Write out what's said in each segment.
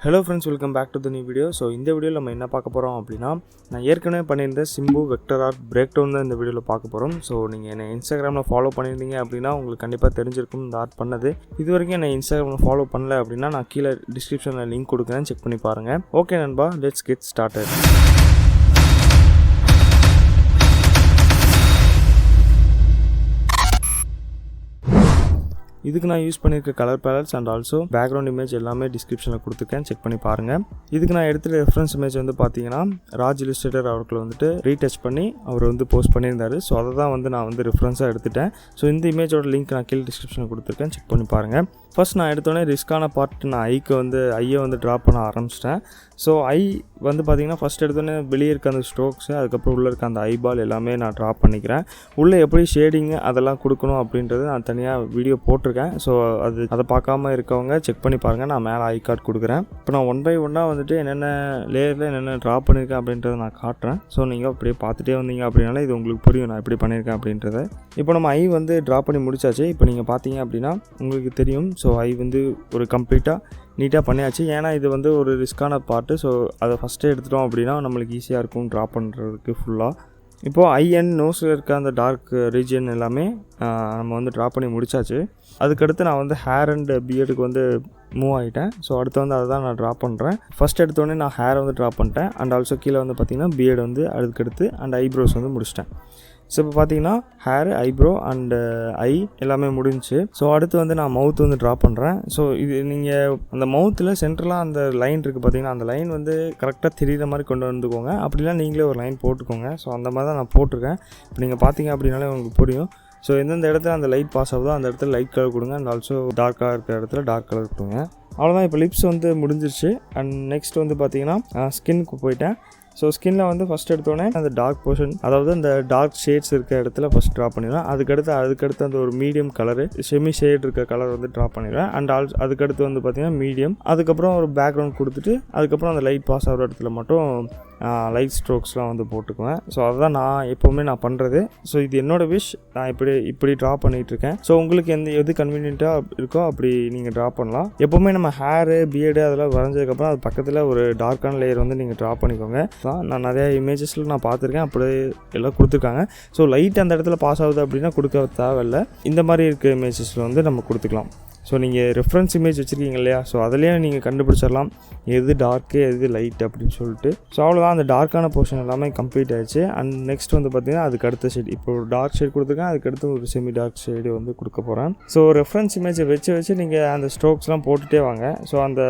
Hello friends, welcome back to the new video. So இந்த வீடியோல நம்ம என்ன பார்க்க போறோம் அப்படினா நான் ஏற்கனவே பண்ணியிருந்த Simbu Vector art breakdown தான் இந்த வீடியோல பார்க்க போறோம். So நீங்க என்ன Instagramல ஃபாலோ பண்ணிருந்தீங்க அப்படினா உங்களுக்கு கண்டிப்பா தெரிஞ்சிருக்கும் இந்த ஆர்ட் பண்ணது. இதுவரைக்கும் என்ன Instagramல ஃபாலோ பண்ணல அப்படினா நான் கீழ descriptionல லிங்க் கொடுக்கிறேன், செக் பண்ணி பாருங்க. ஓகே நண்பா, let's get started. இதுக்கு நான் யூஸ் பண்ணியிருக்க colour pallets and also background image எல்லாமே டிஸ்கிரிப்ஷனில் கொடுத்துருக்கேன், செக் பண்ணி பாருங்கள். இதுக்கு நான் எடுத்துகிட்ட ரெஃபரன்ஸ் இமேஜ் வந்து பார்த்தீங்கன்னா இல்லுஸ்ட்ரேட்டர் அவர்கள் வந்துட்டு ரீடச் பண்ணி அவர் வந்து போஸ்ட் பண்ணியிருந்தாரு. ஸோ அதை தான் வந்து நான் வந்து ரெஃபரன்ஸாக எடுத்துட்டேன். ஸோ இந்த இமேஜோட லிங்க் நான் கீழே டிஸ்கிரிப்ஷனில் கொடுத்துருக்கேன், செக் பண்ணி பாருங்கள். ஃபர்ஸ்ட் நான் எடுத்தோடனே ரிஸ்க்கான பார்ட் நான் ஐயை வந்து ட்ரா பண்ண ஆரம்பிச்சிட்டேன். ஸோ ஐ வந்து பார்த்திங்கன்னா ஃபஸ்ட் எடுத்தோடனே வெளியே இருக்க அந்த ஸ்ட்ரோக்ஸு, அதுக்கப்புறம் உள்ளே இருக்க அந்த ஐபால் எல்லாமே நான் ட்ரா பண்ணிக்கிறேன். உள்ளே எப்படி ஷேடிங்கு அதெல்லாம் கொடுக்கணும் அப்படின்றது நான் தனியாக வீடியோ போட்டிருக்கேன். ஸோ அதை பார்க்காம இருக்கவங்க செக் பண்ணி பாருங்கள். நான் மேலே ஐ கார்டு கொடுக்குறேன். இப்போ நான் ஒன் பை ஒன்னாக வந்துட்டு என்னென்ன லேயரில் என்னென்ன ட்ரா பண்ணியிருக்கேன் அப்படின்றத நான் காட்டுறேன். ஸோ நீங்கள் அப்படியே பார்த்துட்டே வந்தீங்க அப்படின்னால இது உங்களுக்கு புரியும் நான் எப்படி பண்ணியிருக்கேன் அப்படின்றத. இப்போ நம்ம ஐ வந்து ட்ரா பண்ணி முடிச்சாச்சு. இப்போ நீங்கள் பார்த்தீங்க அப்படின்னா உங்களுக்கு தெரியும். ஸோ ஐ வந்து ஒரு கம்ப்ளீட்டாக நீட்டாக பண்ணியாச்சு. ஏன்னா இது வந்து ஒரு ரிஸ்க்கான பார்ட்டு. ஸோ அதை ஃபஸ்ட்டே எடுத்துட்டோம் அப்படின்னா நம்மளுக்கு ஈஸியாக இருக்கும் ட்ரா பண்ணுறதுக்கு ஃபுல்லாக. இப்போது ஐ அண்ட் நோஸில் இருக்க அந்த டார்க் ரீஜன் எல்லாமே நம்ம வந்து ட்ரா பண்ணி முடிச்சாச்சு. அதுக்கடுத்து நான் வந்து ஹேர் அண்ட் பியர்டுக்கு வந்து மூவ் ஆகிட்டேன். ஸோ அடுத்து வந்து அதை தான் நான் ட்ரா பண்ணுறேன். ஃபஸ்ட் எடுத்தோடனே நான் ஹேரை வந்து ட்ரா பண்ணிட்டேன். அண்ட் ஆல்சோ கீழே வந்து பார்த்திங்கன்னா பியர்டு வந்து அதுக்கடுத்து அண்ட் ஐப்ரோஸ் வந்து முடிச்சிட்டேன். ஸோ இப்போ பார்த்தீங்கன்னா ஹேர், ஐப்ரோ அண்டு ஐ எல்லாமே முடிஞ்சிச்சு. ஸோ அடுத்து வந்து நான் மவுத் வந்து ட்ரா பண்ணுறேன். ஸோ இது நீங்கள் அந்த மவுத்தில் சென்ட்ரலாக அந்த லைன் இருக்குது பார்த்தீங்கன்னா, அந்த லைன் வந்து கரெக்டாக தெரிகிற மாதிரி கொண்டு வந்துக்கோங்க. அப்படிலாம் நீங்களே ஒரு லைன் போட்டுக்கோங்க. ஸோ அந்த மாதிரி தான் நான் போட்டிருக்கேன். இப்போ நீங்கள் பார்த்தீங்க அப்படின்னாலே உங்களுக்கு புரியும். ஸோ எந்தெந்த இடத்துல அந்த லைட் பாஸ் ஆகுதோ அந்த இடத்துல லைட் கலர் கொடுங்க. அண்ட் ஆல்சோ டார்க்காக இருக்கிற இடத்துல டார்க் கலர் கொடுங்க. அவ்வளோதான். இப்போ லிப்ஸ் வந்து முடிஞ்சிருச்சு. அண்ட் நெக்ஸ்ட் வந்து பார்த்தீங்கன்னா ஸ்கின்னுக்கு போயிட்டேன். ஸோ ஸ்கின்னில் வந்து ஃபஸ்ட் எடுத்தோடனே அந்த டார்க் போர்ஷன், அதாவது அந்த டார்க் ஷேட்ஸ் இருக்க இடத்துல ஃபஸ்ட் ட்ரா பண்ணிடுவேன். அதுக்கடுத்து அந்த ஒரு மீடியம் கலரு, செமி ஷேட் இருக்க கலர் வந்து ட்ரா பண்ணிடுவேன். அண்ட் அதுக்கடுத்து வந்து பார்த்திங்கன்னா மீடியம், அதுக்கப்புறம் ஒரு பேக்ரவுண்ட் கொடுத்துட்டு அதுக்கப்புறம் அந்த லைட் பாஸ் ஆகிற இடத்துல மட்டும் லைட் ஸ்ட்ரோக்ஸ்லாம் வந்து போட்டுக்குவேன். ஸோ அதுதான் நான் எப்போவுமே நான் பண்ணுறது. ஸோ இது என்னோடய விஷ். நான் இப்படி ட்ரா பண்ணிகிட்ருக்கேன். ஸோ உங்களுக்கு எது கன்வீனியண்ட்டாக இருக்கோ அப்படி நீங்கள் ட்ரா பண்ணலாம். எப்போவுமே நம்ம ஹேரு, பியர்டு அதெல்லாம் வரைஞ்சதுக்கப்புறம் அது பக்கத்தில் ஒரு டார்க்கான லேயர் வந்து நீங்கள் ட்ரா பண்ணிக்கோங்க. நான் நிறையா இமேஜஸில் நான் பார்த்துருக்கேன், அப்படியே எல்லாம் கொடுத்துருக்காங்க. ஸோ லைட் அந்த இடத்துல பாஸ் ஆகுது அப்படின்னா கொடுக்க தேவையில்லை. இந்த மாதிரி இருக்க இமேஜஸில் வந்து நம்ம கொடுத்துக்கலாம். ஸோ நீங்கள் ரெஃபரன்ஸ் இமேஜ் வச்சுருக்கீங்க இல்லையா, ஸோ அதிலேயே நீங்கள் கண்டுபிடிச்சிடலாம் எது டார்க்கு எது லைட் அப்படின்னு சொல்லிட்டு. ஸோ அவ்வளோதான், அந்த டார்க்கான போர்ஷன் எல்லாமே கம்ப்ளீட் ஆகிடுச்சு. அண்ட் நெக்ஸ்ட் வந்து பார்த்திங்கன்னா அதுக்கு அடுத்த ஷேட், இப்போ ஒரு டார்க் ஷேட் கொடுத்துருக்கேன், அதுக்கடுத்து ஒரு செமி டார்க் ஷேடு வந்து கொடுக்க போகிறேன். ஸோ ரெஃபரன்ஸ் இமேஜை வச்சு நீங்கள் அந்த ஸ்ட்ரோக்ஸ்லாம் போட்டுகிட்டே வாங்க. ஸோ அந்த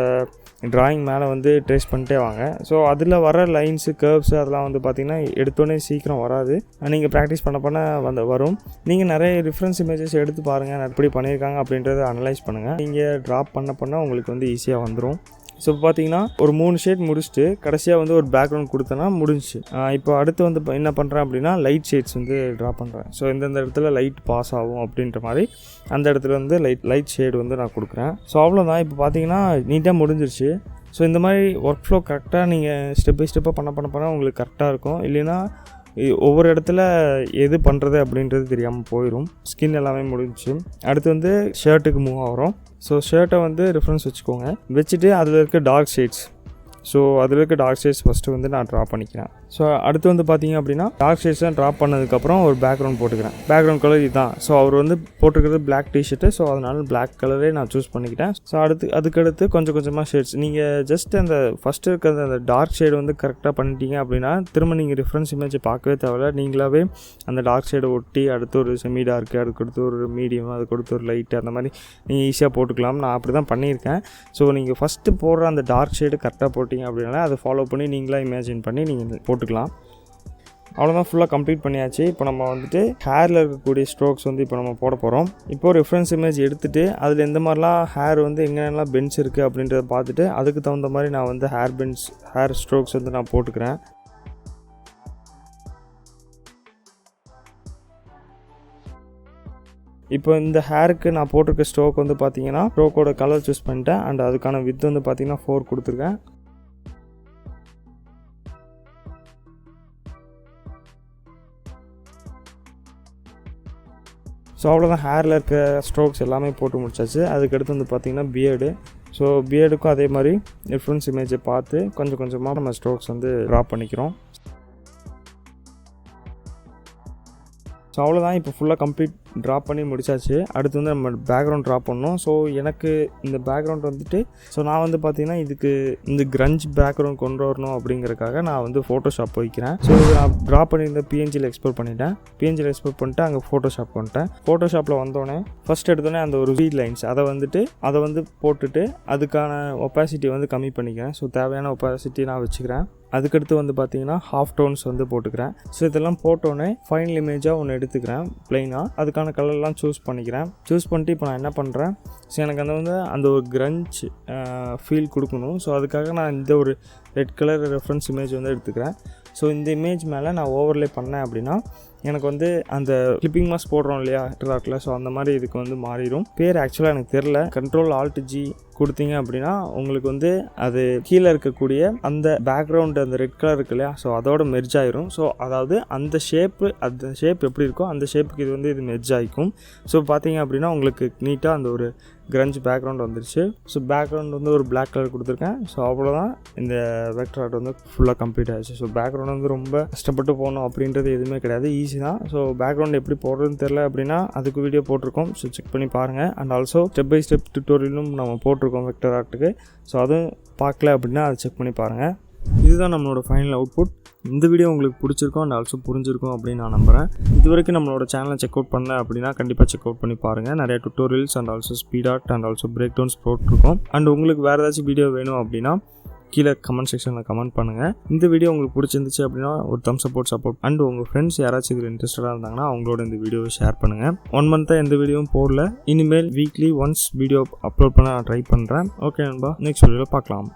ட்ராயிங் மேலே வந்து ட்ரேஸ் பண்ணிட்டே வாங்க. ஸோ அதில் வர லைன்ஸு, கர்வ்ஸு அதெல்லாம் வந்து பார்த்திங்கன்னா எடுத்தோடனே சீக்கிரம் வராது. நீங்கள் ப்ராக்டிஸ் பண்ண வரும். நீங்கள் நிறைய ரெஃபரன்ஸ் இமேஜஸ் எடுத்து பாருங்கள், எப்படி பண்ணியிருக்காங்க அப்படின்றத அனலைஸ் பண்ணுங்கள். நீங்கள் ட்ராப் பண்ண உங்களுக்கு வந்து ஈஸியாக வந்துடும். ஸோ இப்போ பார்த்தீங்கன்னா ஒரு 3 ஷேட் முடிச்சுட்டு கடைசியாக வந்து ஒரு பேக்ரவுண்ட் கொடுத்தேன்னா முடிஞ்சிச்சு. இப்போ அடுத்து வந்து என்ன பண்ணுறேன் அப்படின்னா லைட் ஷேட்ஸ் வந்து ட்ரா பண்ணுறேன். ஸோ எந்தெந்த இடத்துல லைட் பாஸ் ஆகும் அப்படின்ற மாதிரி அந்த இடத்துல வந்து லைட் ஷேடு வந்து நான் கொடுக்குறேன். ஸோ அவ்வளோதான். இப்போ பார்த்தீங்கன்னா நீட்டாக முடிஞ்சிருச்சு. ஸோ இந்த மாதிரி ஒர்க் ஃப்ளோ கரெக்டாக நீங்கள் ஸ்டெப் பை ஸ்டெப்பாக பண்ண உங்களுக்கு கரெக்டாக இருக்கும். இல்லைன்னா ஒவ்வொரு இடத்துல எது பண்ணுறது அப்படின்றது தெரியாமல் போயிடும். ஸ்கின் எல்லாமே முடிஞ்சிச்சு. அடுத்து வந்து ஷர்ட்டுக்கு மூவ் ஆகிறோம். ஸோ ஷர்ட்டை வந்து ரெஃபரன்ஸ் வச்சுக்கோங்க. வச்சுட்டு அதில் இருக்க டார்க் ஷேட்ஸ், ஸோ அதில் இருக்க டார்க் ஷேட்ஸ் ஃபஸ்ட்டு வந்து நான் ட்ரா பண்ணிக்கிறேன். ஸோ அடுத்து வந்து பார்த்தீங்க அப்படின்னா டார்க் ஷேட்ஸ்லாம் ட்ரா பண்ணதுக்கப்புறம் ஒரு பேக்ரவுண்ட் போட்டுக்கிறேன். பேக்ரவுண்ட் கலர் இதுதான். ஸோ அவர் வந்து போட்டுக்கிறது பிளாக் டிஷர்ட்டு. ஸோ அதனால பிளாக் கலரே நான் சூஸ் பண்ணிக்கிட்டேன். ஸோ அதுக்கடுத்து கொஞ்சமாக ஷேட்ஸ், நீங்கள் ஜஸ்ட் அந்த ஃபஸ்ட்டு இருக்கிற அந்த டார்க் ஷேடு வந்து கரெக்டாக பண்ணிட்டீங்க அப்படின்னா திரும்ப நீங்கள் ரெஃபரன்ஸ் இமேஜை பார்க்கவே தேவையில்ல. நீங்களாவே அந்த டார்க் ஷேடை ஒட்டி அடுத்து ஒரு செமி டார்க்கு, அதுக்கடுத்து ஒரு மீடியம், அதுக்கடுத்து ஒரு லைட்டு, அந்த மாதிரி நீங்கள் ஈஸியாக போட்டுக்கலாம். நான் அப்படி தான் பண்ணியிருக்கேன். ஸோ நீங்கள் ஃபஸ்ட்டு போடுற அந்த டார்க் ஷேடு கரெக்டாக போட்டிங்க அப்படின்னால அதை ஃபாலோ பண்ணி நீங்களாக இமேஜின் பண்ணி நீங்கள் போட்டுக்கலாம். அவ்வளோதான், ஃபுல்லாக கம்ப்ளீட் பண்ணியாச்சு. இப்போ நம்ம வந்துட்டு ஹேரில் இருக்கக்கூடிய ஸ்ட்ரோக்ஸ் வந்து இப்போ நம்ம போட போகிறோம். இப்போது ரெஃபரன்ஸ் இமேஜ் எடுத்துகிட்டு அதில் எந்த மாதிரிலாம் ஹேர் வந்து எங்கெல்லாம் பென்ஸ் இருக்குது அப்படின்றத பார்த்துட்டு அதுக்கு தகுந்த மாதிரி நான் வந்து ஹேர் ஸ்ட்ரோக்ஸ் வந்து நான் போட்டுக்கிறேன். இப்போ இந்த ஹேருக்கு நான் போட்டிருக்க ஸ்ட்ரோக் வந்து பார்த்தீங்கன்னா ஸ்ட்ரோக்கோட கலர் சூஸ் பண்ணிட்டேன். அண்ட் அதுக்கான வித் வந்து பார்த்தீங்கன்னா 4 கொடுத்துருக்கேன். ஸோ அவ்வளோதான், ஹேரில் இருக்க ஸ்ட்ரோக்ஸ் எல்லாமே போட்டு முடிச்சாச்சு. அதுக்கடுத்து வந்து பார்த்திங்கன்னா பியர்டு. ஸோ பியர்டுக்கும் அதே மாதிரி ரெஃபரன்ஸ் இமேஜை பார்த்து கொஞ்சம் கொஞ்சமாக நம்ம ஸ்ட்ரோக்ஸ் வந்து ட்ரா பண்ணிக்கிறோம். ஸோ அவ்வளோதான். இப்போ ஃபுல்லாக கம்ப்ளீட் ட்ரா பண்ணி முடிச்சாச்சு. அடுத்து வந்து நம்ம பேக்ரவுண்ட் ட்ரா பண்ணோம். ஸோ எனக்கு இந்த பேக்ரவுண்ட் வந்துட்டு நான் வந்து பார்த்திங்கன்னா இதுக்கு இந்த கிரஞ்ச் பேக்ரவுண்ட் கொண்டு வரணும் அப்படிங்கிறதுக்காக நான் வந்து ஃபோட்டோஷாப் போய்க்கிறேன். ஸோ இது நான் ட்ரா பண்ணியிருந்த பிஎன்ஜியில் எக்ஸ்போர்ட் பண்ணிட்டேன். பிஎன்ஜியில் எக்ஸ்போர்ட் பண்ணிட்டு அங்கே ஃபோட்டோஷாப் பண்ணிட்டேன். ஃபோட்டோஷாப்பில் வந்தோடனே ஃபஸ்ட் எடுத்தோடனே அந்த ஒரு ரீட் லைன்ஸ் அதை வந்து போட்டுட்டு அதுக்கான ஒப்பாசிட்டி வந்து கம்மி பண்ணிக்கிறேன். ஸோ தேவையான ஒப்பாசிட்டி நான் வச்சுக்கிறேன். அதுக்கடுத்து வந்து பார்த்திங்கன்னா ஹாஃப் டோன்ஸ் வந்து போட்டுக்கிறேன். ஸோ இதெல்லாம் போட்டோன்னே ஃபைனல் இமேஜாக ஒன்று எடுத்துக்கிறேன் ப்ளைனாக. அதுக்கான கலர்லாம் சூஸ் பண்ணிக்கிறேன். சூஸ் பண்ணிட்டு இப்போ நான் என்ன பண்ணுறேன், ஸோ எனக்கு அந்த ஒரு கிரஞ்ச் ஃபீல் கொடுக்கணும். ஸோ அதுக்காக நான் இந்த ஒரு ரெட் கலர் ரெஃபரன்ஸ் இமேஜ் வந்து எடுத்துக்கிறேன். ஸோ இந்த இமேஜ் மேலே நான் ஓவர்லே பண்ணேன் அப்படின்னா எனக்கு வந்து அந்த கிளிப்பிங் மாஸ்க் போடுறோம் இல்லையா ஹெட்ராக்கில், ஸோ அந்த மாதிரி இதுக்கு வந்து மாறிடும். பேர் ஆக்சுவலாக எனக்கு தெரில. Ctrl+Alt+G கொடுத்தீங்க அப்படின்னா உங்களுக்கு வந்து அது கீழே இருக்கக்கூடிய அந்த பேக்ரவுண்டு அந்த ரெட் கலர் இருக்கு இல்லையா, ஸோ அதோட மெர்ஜ் ஆயிரும். ஸோ அதாவது அந்த ஷேப் எப்படி இருக்கோ அந்த ஷேப்புக்கு இது மெர்ஜ் ஆகிக்கும். ஸோ பார்த்தீங்க அப்படின்னா உங்களுக்கு நீட்டாக அந்த ஒரு கிரஞ்ச் பேக்ரவுண்ட் வந்துருச்சு. ஸோ பேக்ரவுண்ட் வந்து ஒரு பிளாக் கலர் கொடுத்துருக்கேன். ஸோ அவ்வளோதான், இந்த வெக்டர் ஆர்ட் வந்து ஃபுல்லாக கம்ப்ளீட் ஆகிடுச்சு. ஸோ பேக்ரவுண்ட் வந்து ரொம்ப கஷ்டப்பட்டு போகணும் அப்படின்றது எதுவுமே கிடையாது, ஈஸி தான். ஸோ பேக்ரவுண்ட் எப்படி போடுறதுன்னு தெரில அப்படின்னா அதுக்கு வீடியோ போட்டிருக்கோம். ஸோ செக் பண்ணி பாருங்கள். And also step by step டியூட்டோரியலும் நம்ம போட்டிருக்கோம் வெக்டர் ஆர்ட்டுக்கு. ஸோ அதுவும் பார்க்கல அப்படின்னா அதை செக் பண்ணி பாருங்கள். இதுதான் நம்மளோட ஃபைனல் அவுட்புட். இந்த வீடியோ உங்களுக்கு பிடிச்சிருக்கும் அண்ட் ஆல்சோ புரிஞ்சிருக்கும் அப்படின்னு நான் நம்புகிறேன். இது வரைக்கும் நம்மளோட சேனலை செக் அவுட் பண்ணல அப்படின்னா கண்டிப்பாக செக் அவுட் பண்ணி பாருங்கள். நிறைய tutorials and also speed art and also breakdowns போட்டிருக்கோம். அண்ட் உங்களுக்கு வேறு ஏதாச்சும் வீடியோ வேணும் அப்படின்னா கீழே கமெண்ட் செக்ஷனில் கமெண்ட் பண்ணுங்கள். இந்த வீடியோ உங்களுக்கு பிடிச்சிருந்துச்சு அப்படின்னா ஒரு தம்ஸ் சப்போர்ட் அண்ட் உங்கள் ஃப்ரெண்ட்ஸ் யாராச்சும் இதில் இன்ட்ரெஸ்டடாக இருந்தாங்கன்னா அவங்களோட இந்த வீடியோவை ஷேர் பண்ணுங்கள். 1 மந்த்தாக எந்த வீடியோவும் போடல. இனிமேல் வீக்லி ஒன்ஸ் வீடியோ அப்லோட் பண்ண நான் ட்ரை பண்ணுறேன். ஓகே நண்பா, நெக்ஸ்ட் வீடியோவில் பார்க்கலாம்.